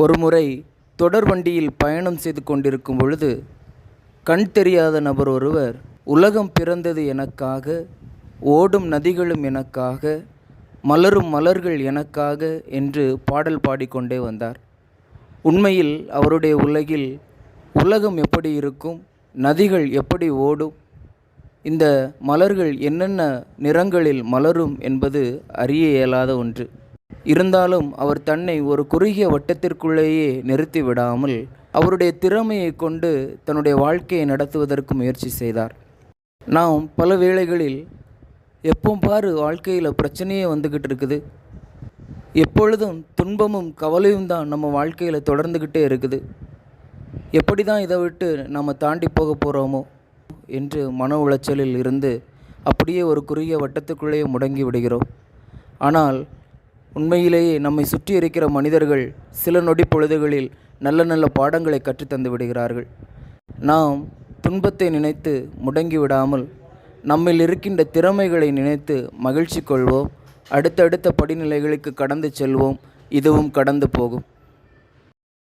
ஒருமுறை தொடர் வண்டியில் பயணம் செய்து கொண்டிருக்கும் பொழுது கண் தெரியாத நபர் ஒருவர், உலகம் பிறந்தது எனக்காக, ஓடும் நதிகளும் எனக்காக, மலரும் மலர்கள் எனக்காக என்று பாடல் பாடிக்கொண்டே வந்தார். உண்மையில் அவருடைய உலகில் உலகம் எப்படி இருக்கும், நதிகள் எப்படி ஓடும், இந்த மலர்கள் என்னென்ன நிறங்களில் மலரும் என்பது அறிய இயலாத ஒன்று. இருந்தாலும் அவர் தன்னை ஒரு குறுகிய வட்டத்திற்குள்ளேயே நிறுத்தி விடாமல் அவருடைய திறமையை கொண்டு தன்னுடைய வாழ்க்கையை நடத்துவதற்கு முயற்சி செய்தார். நாம் பல வேளைகளில் எப்போ பாரு வாழ்க்கையில் பிரச்சனையே வந்துக்கிட்டு இருக்குது, எப்பொழுதும் துன்பமும் கவலையும் தான் நம்ம வாழ்க்கையில் தொடர்ந்துக்கிட்டே இருக்குது, எப்படி தான் இதை விட்டு நம்ம தாண்டி போக போகிறோமோ என்று மன உளைச்சலில் இருந்து அப்படியே ஒரு குறுகிய வட்டத்துக்குள்ளேயே முடங்கி விடுகிறோம். ஆனால் உண்மையிலேயே நம்மை சுற்றி இருக்கிற மனிதர்கள் சில நொடி பொழுதுகளில் நல்ல நல்ல பாடங்களை கற்றுத்தந்து விடுகிறார்கள். நாம் துன்பத்தை நினைத்து முடங்கி விடாமல் நம்மில் இருக்கின்ற திறமைகளை நினைத்து மகிழ்ச்சி கொள்வோம். அடுத்தடுத்த படிநிலைகளுக்கு கடந்து செல்வோம். இதுவும் கடந்து போகும்.